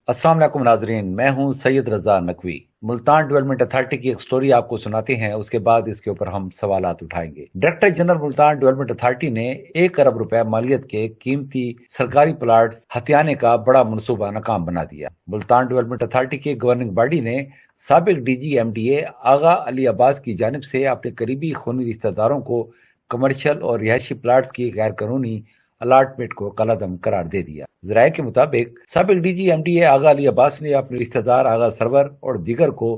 अस्सलाम वालेकुम नाजरीन, मैं हूं सैयद रजा नकवी। मुल्तान डेवलपमेंट अथॉरिटी की एक स्टोरी आपको सुनाते हैं, उसके बाद इसके ऊपर हम सवालात उठाएंगे। Director general Multan development authority ने 1 अरब रुपए मालियत के कीमती सरकारी प्लाट हथियाने का बड़ा मनसूबा नाकाम बना दिया। मुल्तान डेवलपमेंट अथॉरिटी की गवर्निंग बॉडी ने साबिक डीजी एमडीए आगा अली अब्बास की जानिब से अपने करीबी खूनी रिश्तेदारों को कमर्शियल और रिहायशी प्लाट्स की गैर कानूनी अलाटमेंट को कलादम करार दे दिया। जराये के मुताबिक साबिक डीजी एमडीए आगा अली अब्बास ने अपने रिश्तेदार आगा सरवर और दीगर को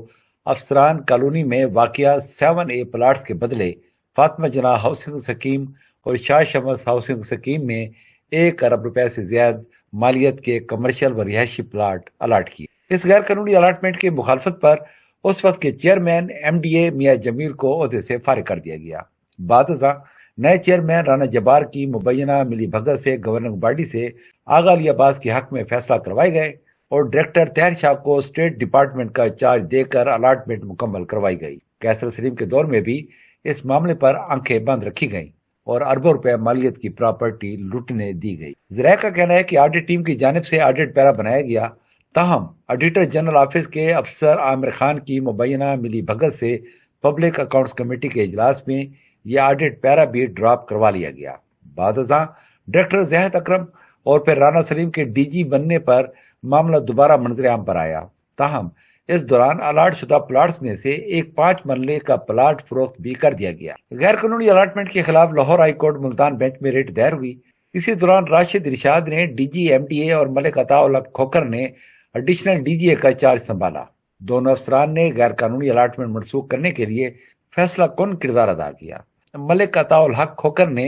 अफसरान कॉलोनी में वाकिया 7A प्लाट्स के बदले फातिमा जना हाउसिंग स्कीम और शाह शमस हाउसिंग स्कीम में 1 अरब रुपए से ज्यादा मालियत के कमर्शियल व रिहायशी प्लाट अलाट किए। इस गैर कानूनी अलाटमेंट की मुखालफत पर उस वक्त के चेयरमैन एमडीए मियां जमील को ओहदे से फारिग कर दिया गया। बाद नए चेयरमैन राना जब्बार की मुबैना मिली भगत से गवर्निंग बॉडी से आगा अली अब्बास के हक में फैसला करवाए गए और डायरेक्टर तैहर शाह को स्टेट डिपार्टमेंट का चार्ज देकर अलाटमेंट मुकम्मल करवाई गई। कैसर सलीम के दौर में भी इस मामले पर आंखें बंद रखी गईं और अरबों रुपए मालियत की प्रॉपर्टी लूटने दी गई। जराये का कहना है कि ऑडिट टीम की जानिब से ऑडिट पैरा बनाया गया, ताहम ऑडिटर जनरल ऑफिस के अफसर आमिर खान की मुबैना मिली भगत से पब्लिक अकाउंट्स कमेटी के इजलास में यह ऑडिट पैरा भी ड्रॉप करवा लिया गया। बादशाह डायरेक्टर जहद अकरम और फिर राना सलीम के डीजी बनने पर मामला दोबारा मंजर आम पर आया। ताहम इस दौरान अलाट शुदा प्लाट्स में से एक 5 मरले का प्लाट फरोख्त भी कर दिया गया। गैर कानूनी अलाटमेंट के खिलाफ Lahore high court Multan bench में रिट दायर हुई। इसी दौरान राशिद इरशाद ने डीजी एमडीए और मलिक अताउल हक खोखर ने एडिशनल डीजीए का चार्ज संभाला। दोनों अफसरान ने गैर कानूनी अलाटमेंट मनसूख करने के लिए फैसला कौन किरदार अदा किया। मलिक अताउल हक खोखर ने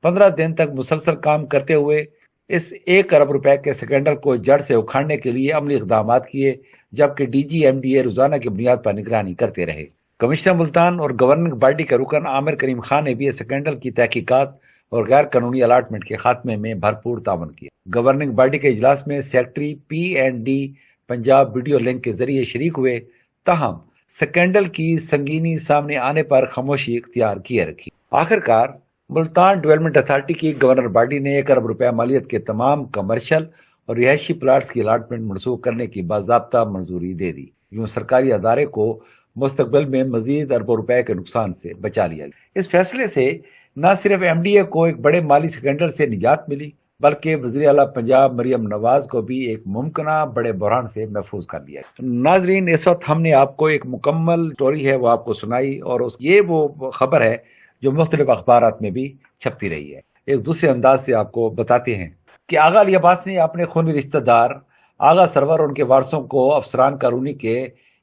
15 दिन तक मुसलसल काम करते हुए इस 1 अरब रुपए के स्कैंडल को जड़ से उखाड़ने के लिए अमली इकदाम किए, जबकि डीजी एमडीए रोजाना की बुनियाद पर निगरानी करते रहे। कमिश्नर मुल्तान और गवर्निंग बॉडी के रुकन आमिर करीम खान ने भी इस स्कैंडल की तहकीकात और गैर कानूनी अलाटमेंट के खात्मे में भरपूर तावन किया। गवर्निंग बॉडी के इजलास में secretary PND Punjab video link के जरिए शरीक हुए, ताहम स्कैंडल की संगीनी सामने आने पर खामोशी इख्तियार किए रखी। आखिरकार मुल्तान डेवलपमेंट अथॉरिटी की गवर्नर बॉडी ने 1 अरब रुपए मालियत के तमाम कमर्शियल और रिहायशी प्लाट्स की अलाटमेंट मनसूख करने की बाज़ाब्ता मंजूरी दे दी। यूं सरकारी अदारे को मुस्तकबिल में मजीद अरबों रुपए के नुकसान से बचा लिया गया। इस फैसले से न सिर्फ एमडीए को एक बड़े माली स्कैंडल से निजात मिली, बल्कि वज़ीर आला पंजाब मरियम नवाज को भी एक मुमकिना बड़े बहरान से महफूज कर लिया। नाजरीन, इस वक्त हमने आपको एक मुकम्मल स्टोरी है वो आपको सुनाई, और ये वो खबर है जो मुख्तलिफ अखबारात में भी छपती रही है। एक दूसरे अंदाज से आपको बताते हैं कि आगा अली अब्बास ने अपने खूनी रिश्तेदार आगा सरवर और उनके वारसों को अफसरान कानूनी के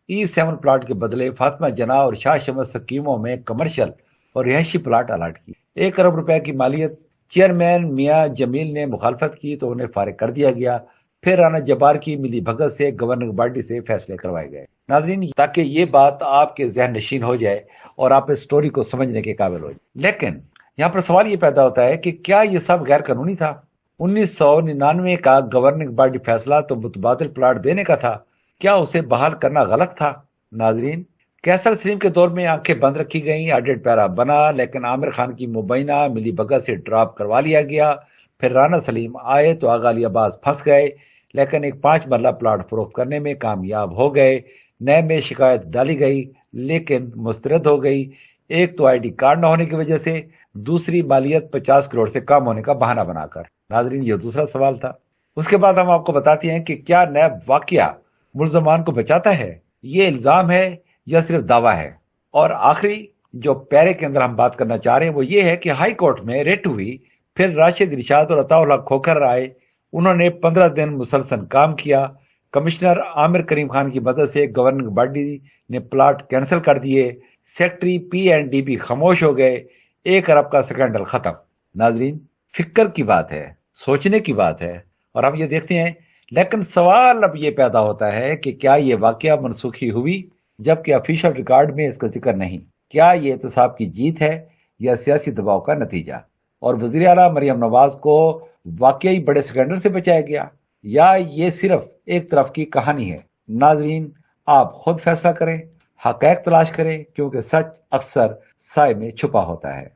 E7 प्लाट के बदले फातिमा जना और शाह शमस स्कीमों में कमर्शियल और रिहायशी प्लाट अलाट की। 1 अरब रुपए की मालियत। चेयरमैन मियां जमील ने मुखालफत की तो उन्हें फारिग कर दिया गया। फिर राना जब्बार की मिली भगत से गवर्निंग बॉडी से फैसले करवाए गए। नाजरीन, ताकि ये बात आपके जहन नशीन हो जाए और आप इस स्टोरी को समझने के काबिल हो जाए। लेकिन यहाँ पर सवाल ये पैदा होता है कि क्या ये सब गैर कानूनी था? 1999 का गवर्निंग बॉडी फैसला तो मुतबादिल प्लाट देने का था, क्या उसे बहाल करना गलत था? नाजरीन, कैसर सलीम के दौर में आंखें बंद रखी गईं, ऑडिट पैरा बना, लेकिन आमिर खान की मुबैना मिली भगत से ड्रॉप करवा लिया गया। फिर राना सलीम आए तो आगा अली अब्बास फंस गए, लेकिन एक 5 मरला प्लाट फरोख्त करने में कामयाब हो गए। नए में शिकायत डाली गई लेकिन मुस्तरद हो गई। एक तो आईडी कार्ड न होने की वजह से, दूसरी मालियत 50 करोड़ से कम होने का बहाना बनाकर। नाजरीन, ये दूसरा सवाल था। उसके बाद हम आपको बताते हैं कि क्या नैब वाकया मुल्जमान को बचाता है, ये इल्जाम है या सिर्फ दावा है। और आखिरी जो पैरे के अंदर हम बात करना चाह रहे हैं वो ये है कि हाई कोर्ट में रिट हुई, फिर राशिद इरशाद और अताउल हक खोखर आए, उन्होंने 15 दिन मुसलसल काम किया। कमिश्नर आमिर करीम खान की मदद से गवर्निंग बॉडी ने प्लाट कैंसिल कर दिए। सेक्रेटरी PND भी खामोश हो गए। 1 अरब का स्कैंडल खत्म। नाजरीन, फिक्र की बात है, सोचने की बात है, और हम ये देखते हैं। लेकिन सवाल अब ये पैदा होता है कि क्या ये वाकया मनसूखी हुई जबकि ऑफिशियल रिकॉर्ड में इसका जिक्र नहीं? क्या ये एहतसाब की जीत है या सियासी दबाव का नतीजा? और वज़ीर आला मरियम नवाज को वाकई बड़े स्कैंडल से बचाया गया या ये सिर्फ एक तरफ की कहानी है? नाजरीन, आप खुद फैसला करें, हक़ाइक़ तलाश करें, क्योंकि सच अक्सर साए में छुपा होता है।